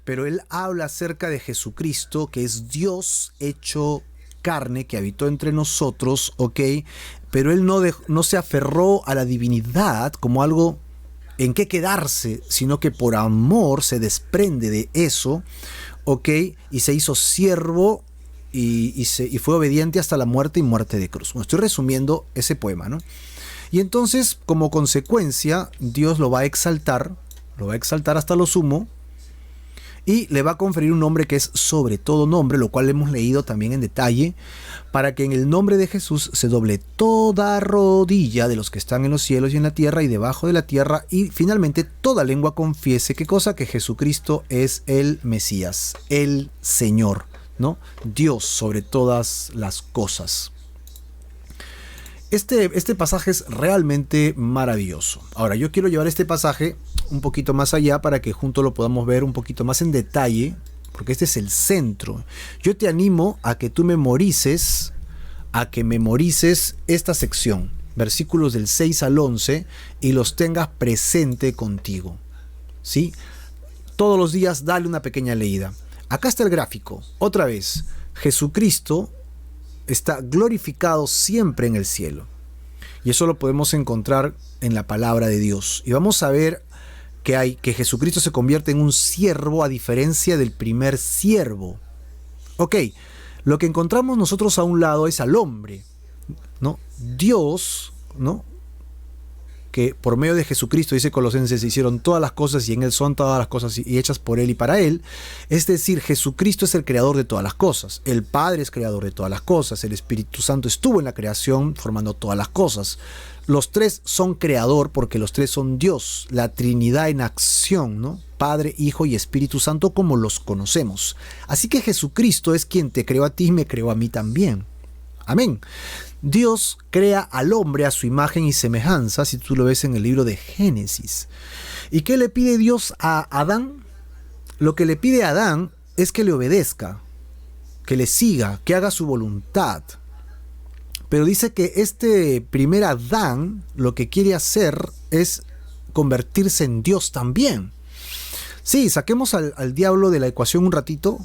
pero él habla acerca de Jesucristo, que es Dios hecho carne, que habitó entre nosotros, ¿ok? Pero él no se aferró a la divinidad como algo en qué quedarse, sino que por amor se desprende de eso, ¿ok? Y se hizo siervo y fue obediente hasta la muerte y muerte de cruz. Bueno, estoy resumiendo ese poema, ¿no? Y entonces, como consecuencia, Dios lo va a exaltar hasta lo sumo, y le va a conferir un nombre que es sobre todo nombre, lo cual hemos leído también en detalle, para que en el nombre de Jesús se doble toda rodilla de los que están en los cielos y en la tierra y debajo de la tierra, y finalmente toda lengua confiese, ¿qué cosa? Que Jesucristo es el Mesías, el Señor, ¿no? Dios sobre todas las cosas. Este pasaje es realmente maravilloso. Ahora, yo quiero llevar este pasaje un poquito más allá para que juntos lo podamos ver un poquito más en detalle, porque este es el centro. Yo te animo a que tú memorices esta sección, versículos del 6 al 11, y los tengas presente contigo, ¿sí? Todos los días dale una pequeña leída. Acá está el gráfico. Otra vez, Jesucristo está glorificado siempre en el cielo. Y eso lo podemos encontrar en la palabra de Dios. Y vamos a ver que Jesucristo se convierte en un siervo a diferencia del primer siervo. Ok, lo que encontramos nosotros a un lado es al hombre, ¿no? Dios, ¿no? Que por medio de Jesucristo, dice Colosenses, se hicieron todas las cosas y en Él son todas las cosas y hechas por Él y para Él. Es decir, Jesucristo es el creador de todas las cosas. El Padre es creador de todas las cosas. El Espíritu Santo estuvo en la creación formando todas las cosas. Los tres son creador porque los tres son Dios, la Trinidad en acción, ¿no? Padre, Hijo y Espíritu Santo como los conocemos. Así que Jesucristo es quien te creó a ti y me creó a mí también. Amén. Dios crea al hombre a su imagen y semejanza, si tú lo ves en el libro de Génesis. ¿Y qué le pide Dios a Adán? Lo que le pide a Adán es que le obedezca, que le siga, que haga su voluntad. Pero dice que este primer Adán lo que quiere hacer es convertirse en Dios también. Sí, saquemos al diablo de la ecuación un ratito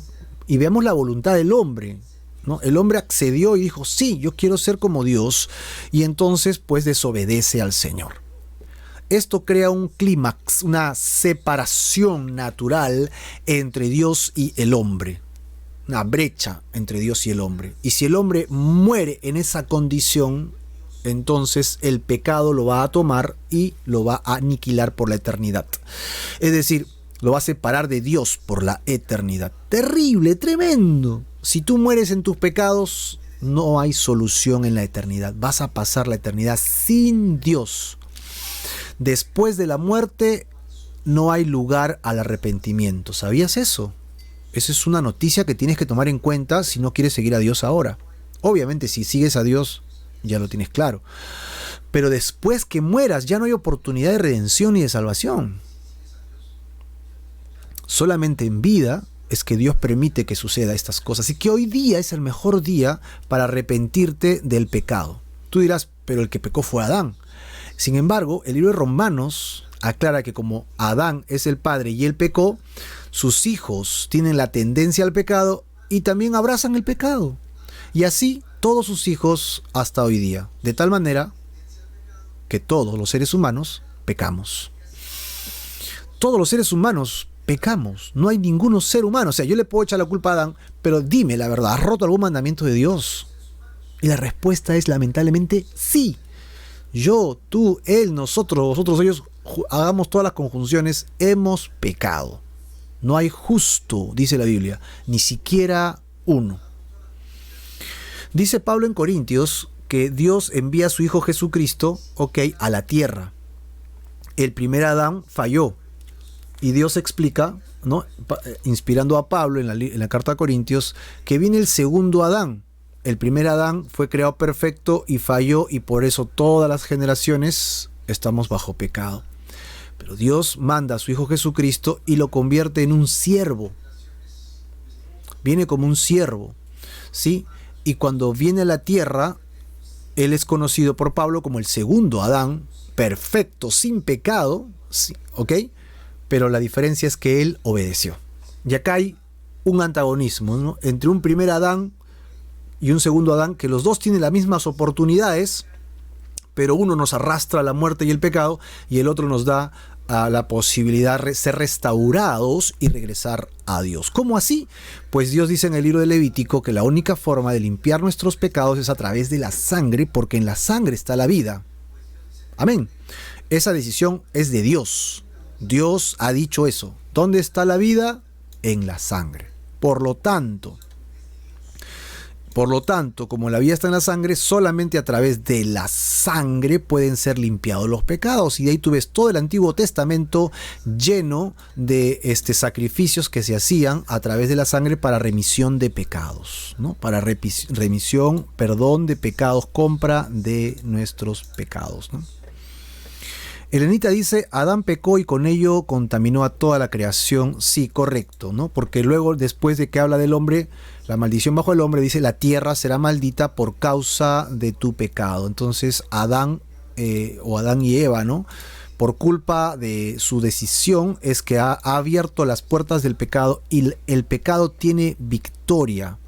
y veamos la voluntad del hombre, ¿no? El hombre accedió y dijo, sí, yo quiero ser como Dios, y entonces pues desobedece al Señor. Esto crea un clímax, una separación natural entre Dios y el hombre, una brecha entre Dios y el hombre. Y si el hombre muere en esa condición, entonces el pecado lo va a tomar y lo va a aniquilar por la eternidad. Es decir, lo va a separar de Dios por la eternidad. Terrible, tremendo. Si tú mueres en tus pecados, no hay solución en la eternidad. Vas a pasar la eternidad sin Dios. Después de la muerte, no hay lugar al arrepentimiento. ¿Sabías eso? Esa es una noticia que tienes que tomar en cuenta si no quieres seguir a Dios ahora. Obviamente, si sigues a Dios, ya lo tienes claro. Pero después que mueras, ya no hay oportunidad de redención ni de salvación. Solamente en vida es que Dios permite que suceda estas cosas. Y que hoy día es el mejor día para arrepentirte del pecado. Tú dirás, pero el que pecó fue Adán. Sin embargo, el libro de Romanos aclara que como Adán es el padre y él pecó, sus hijos tienen la tendencia al pecado y también abrazan el pecado. Y así todos sus hijos hasta hoy día. De tal manera que todos los seres humanos pecamos. Todos los seres humanos pecamos. No hay ninguno ser humano. O sea, yo le puedo echar la culpa a Adán, pero dime la verdad, ¿has roto algún mandamiento de Dios? Y la respuesta es lamentablemente sí. Yo, tú, él, nosotros, vosotros, ellos, hagamos todas las conjunciones, hemos pecado. No hay justo, dice la Biblia, ni siquiera uno. Dice Pablo en Corintios que Dios envía a su Hijo Jesucristo, a la tierra. El primer Adán falló. Y Dios explica, ¿no? Inspirando a Pablo en la carta a Corintios, que viene el segundo Adán. El primer Adán fue creado perfecto y falló, y por eso todas las generaciones estamos bajo pecado. Pero Dios manda a su Hijo Jesucristo y lo convierte en un siervo. Viene como un siervo, ¿sí? Y cuando viene a la tierra, Él es conocido por Pablo como el segundo Adán, perfecto, sin pecado, ¿sí? ¿Ok? Pero la diferencia es que Él obedeció. Y acá hay un antagonismo, ¿no?, entre un primer Adán y un segundo Adán, que los dos tienen las mismas oportunidades, pero uno nos arrastra a la muerte y el pecado, y el otro nos da la posibilidad de ser restaurados y regresar a Dios. ¿Cómo así? Pues Dios dice en el libro de Levítico que la única forma de limpiar nuestros pecados es a través de la sangre, porque en la sangre está la vida. Amén. Esa decisión es de Dios. Dios ha dicho eso. ¿Dónde está la vida? En la sangre. Por lo tanto, como la vida está en la sangre, solamente a través de la sangre pueden ser limpiados los pecados. Y de ahí tú ves todo el Antiguo Testamento lleno de sacrificios que se hacían a través de la sangre para remisión de pecados, ¿no? Para remisión, perdón de pecados, compra de nuestros pecados, ¿no? Elenita dice, Adán pecó y con ello contaminó a toda la creación. Sí, correcto, ¿no? Porque luego, después de que habla del hombre, la maldición bajo el hombre, dice, la tierra será maldita por causa de tu pecado. Entonces, Adán y Eva, ¿no?, por culpa de su decisión, es que ha abierto las puertas del pecado, y el pecado tiene victoria,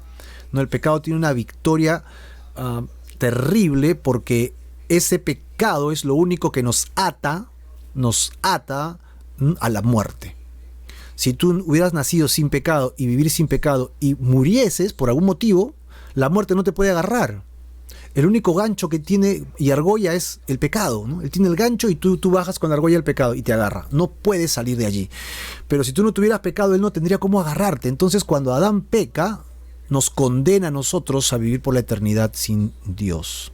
¿no? El pecado tiene una victoria terrible, porque ese pecado es lo único que nos ata a la muerte. Si tú hubieras nacido sin pecado y vivir sin pecado y murieses por algún motivo, la muerte no te puede agarrar. El único gancho que tiene y argolla es el pecado, ¿no? Él tiene el gancho y tú bajas con la argolla del pecado y te agarra. No puedes salir de allí. Pero si tú no tuvieras pecado, él no tendría cómo agarrarte. Entonces, cuando Adán peca, nos condena a nosotros a vivir por la eternidad sin Dios,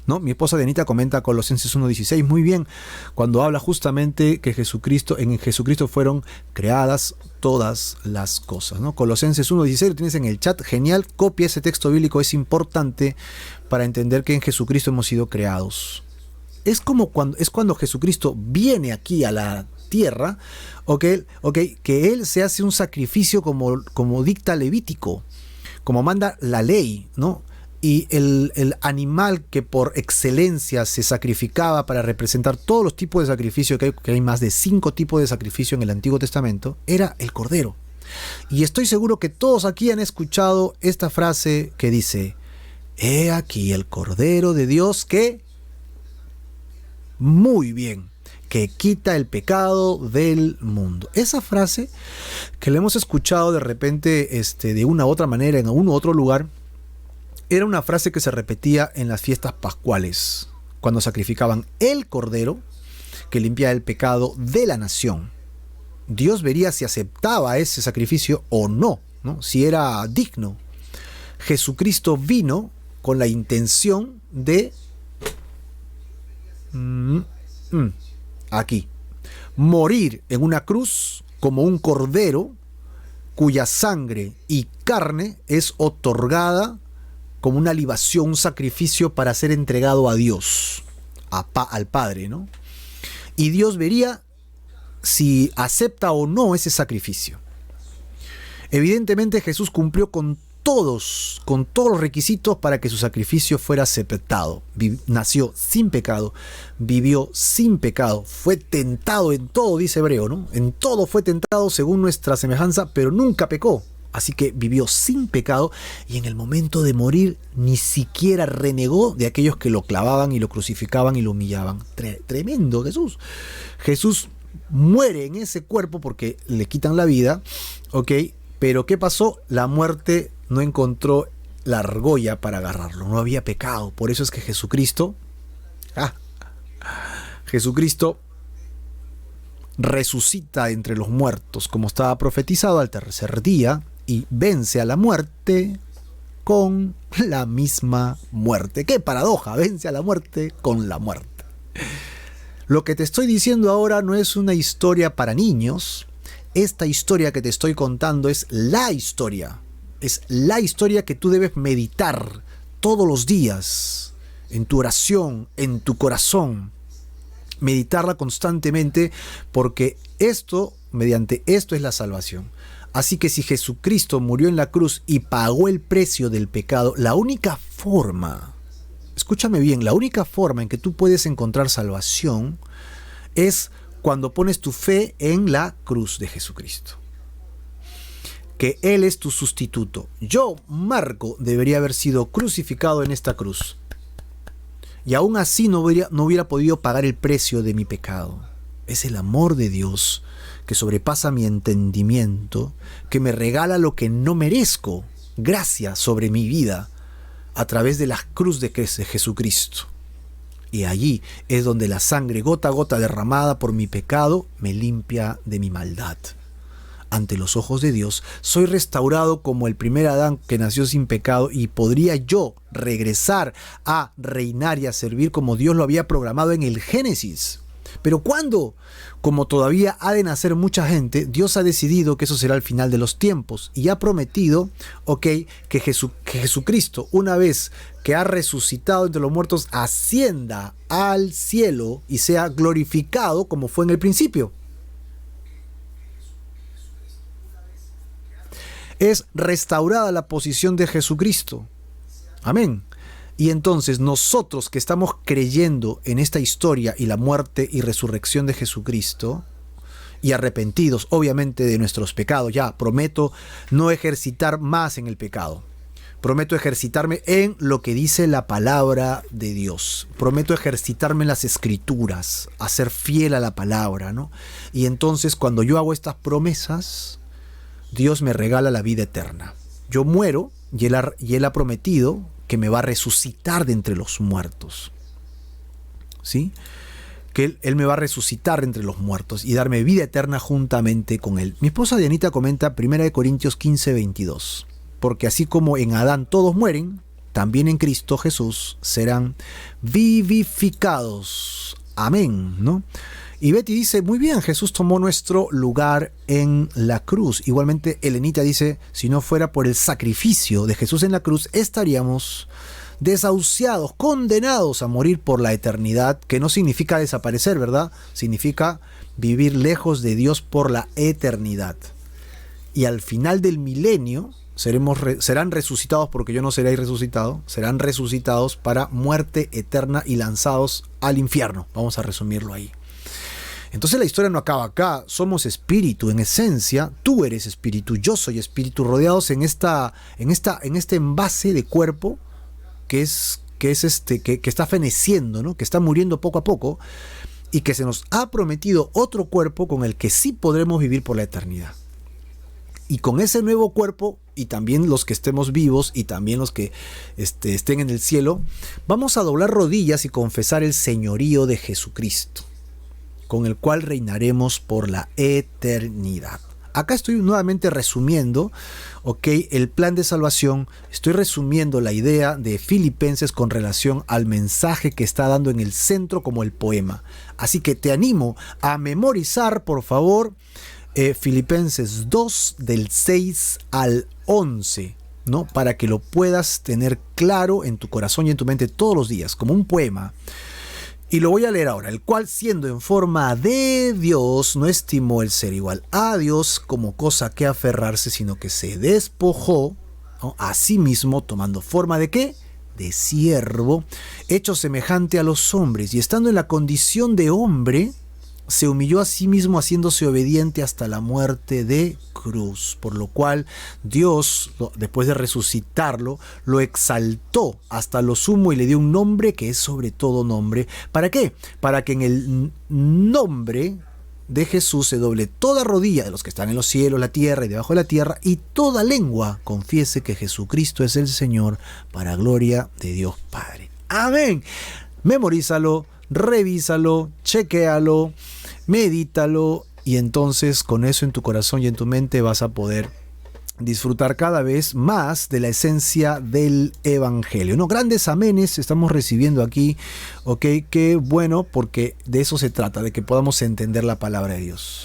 ¿no? Mi esposa Denita comenta Colosenses 1:16 muy bien, cuando habla justamente que en Jesucristo fueron creadas todas las cosas, ¿no? Colosenses 1:16 lo tienes en el chat, genial, copia ese texto bíblico, es importante para entender que en Jesucristo hemos sido creados. Es cuando Jesucristo viene aquí a la tierra, que Él se hace un sacrificio como dicta Levítico, como manda la ley, ¿no? Y el animal que por excelencia se sacrificaba para representar todos los tipos de sacrificio, que hay más de 5 tipos de sacrificio en el Antiguo Testamento, era el cordero. Y estoy seguro que todos aquí han escuchado esta frase que dice, he aquí el cordero de Dios que, muy bien, que quita el pecado del mundo. Esa frase que la hemos escuchado de repente de una u otra manera en algún u otro lugar, era una frase que se repetía en las fiestas pascuales, cuando sacrificaban el cordero que limpiaba el pecado de la nación. Dios vería si aceptaba ese sacrificio o no, ¿no?, si era digno. Jesucristo vino con la intención de morir en una cruz como un cordero cuya sangre y carne es otorgada como una libación, un sacrificio para ser entregado a Dios, al Padre, ¿no? Y Dios vería si acepta o no ese sacrificio. Evidentemente Jesús cumplió con todos los requisitos para que su sacrificio fuera aceptado. Nació sin pecado, vivió sin pecado, fue tentado en todo, dice Hebreo, ¿no? En todo fue tentado según nuestra semejanza, pero nunca pecó. Así que vivió sin pecado, y en el momento de morir ni siquiera renegó de aquellos que lo clavaban y lo crucificaban y lo humillaban. Tremendo Jesús. Jesús muere en ese cuerpo porque le quitan la vida, ¿ok? Pero ¿qué pasó? La muerte no encontró la argolla para agarrarlo, no había pecado. Por eso es que Jesucristo resucita entre los muertos, como estaba profetizado, al tercer día, y vence a la muerte con la misma muerte. ¡Qué paradoja! Vence a la muerte con la muerte. Lo que te estoy diciendo ahora no es una historia para niños. Esta historia que te estoy contando es la historia. Es la historia que tú debes meditar todos los días, en tu oración, en tu corazón. Meditarla constantemente, porque mediante esto es la salvación. Así que si Jesucristo murió en la cruz y pagó el precio del pecado, la única forma, escúchame bien, la única forma en que tú puedes encontrar salvación es cuando pones tu fe en la cruz de Jesucristo. que Él es tu sustituto. Yo, Marco, debería haber sido crucificado en esta cruz. Y aún así no hubiera podido pagar el precio de mi pecado. Es el amor de Dios que sobrepasa mi entendimiento, que me regala lo que no merezco, gracia sobre mi vida, a través de la cruz de Jesucristo. Y allí es donde la sangre gota a gota derramada por mi pecado me limpia de mi maldad. Ante los ojos de Dios, soy restaurado como el primer Adán que nació sin pecado, y podría yo regresar a reinar y a servir como Dios lo había programado en el Génesis. ¿Pero cuándo? Como todavía ha de nacer mucha gente, Dios ha decidido que eso será el final de los tiempos y ha prometido, que Jesucristo, una vez que ha resucitado entre los muertos, ascienda al cielo y sea glorificado como fue en el principio. Es restaurada la posición de Jesucristo. Amén. Y entonces nosotros que estamos creyendo en esta historia y la muerte y resurrección de Jesucristo, y arrepentidos obviamente de nuestros pecados, ya prometo no ejercitar más en el pecado. Prometo ejercitarme en lo que dice la palabra de Dios. Prometo ejercitarme en las escrituras, a ser fiel a la palabra, ¿no? Y entonces cuando yo hago estas promesas, Dios me regala la vida eterna. Yo muero y Él ha prometido que me va a resucitar de entre los muertos. ¿Sí? Que Él me va a resucitar de entre los muertos y darme vida eterna juntamente con Él. Mi esposa Dianita comenta 1 Corintios 15, 22. Porque así como en Adán todos mueren, también en Cristo Jesús serán vivificados. Amén, ¿no? Y Betty dice, muy bien, Jesús tomó nuestro lugar en la cruz. Igualmente, Elenita dice, si no fuera por el sacrificio de Jesús en la cruz, estaríamos desahuciados, condenados a morir por la eternidad, que no significa desaparecer, ¿verdad? Significa vivir lejos de Dios por la eternidad. Y al final del milenio, serán resucitados, porque yo no seré resucitado, serán resucitados para muerte eterna y lanzados al infierno. Vamos a resumirlo ahí. Entonces la historia no acaba acá. Somos espíritu en esencia. Tú eres espíritu, yo soy espíritu, rodeados en este envase de cuerpo que está feneciendo, ¿no? Que está muriendo poco a poco, y que se nos ha prometido otro cuerpo con el que sí podremos vivir por la eternidad. Y con ese nuevo cuerpo, y también los que estemos vivos y también los que estén en el cielo, vamos a doblar rodillas y confesar el señorío de Jesucristo, con el cual reinaremos por la eternidad. Acá estoy nuevamente resumiendo, el plan de salvación. Estoy resumiendo la idea de Filipenses con relación al mensaje que está dando en el centro como el poema. Así que te animo a memorizar, por favor, Filipenses 2 del 6 al 11, ¿no? Para que lo puedas tener claro en tu corazón y en tu mente todos los días, como un poema. Y lo voy a leer ahora. El cual, siendo en forma de Dios, no estimó el ser igual a Dios como cosa que aferrarse, sino que se despojó, ¿no?, a sí mismo, tomando forma de ¿qué? De siervo, hecho semejante a los hombres, y estando en la condición de hombre, se humilló a sí mismo, haciéndose obediente hasta la muerte de cruz, por lo cual Dios, después de resucitarlo, lo exaltó hasta lo sumo y le dio un nombre que es sobre todo nombre. ¿Para qué? Para que en el nombre de Jesús se doble toda rodilla de los que están en los cielos, la tierra y debajo de la tierra, y toda lengua confiese que Jesucristo es el Señor, para gloria de Dios Padre. Amén. Memorízalo, revísalo, chequéalo, medítalo, y entonces con eso en tu corazón y en tu mente vas a poder disfrutar cada vez más de la esencia del Evangelio, ¿no? Grandes amenes estamos recibiendo aquí, qué bueno, porque de eso se trata, de que podamos entender la palabra de Dios.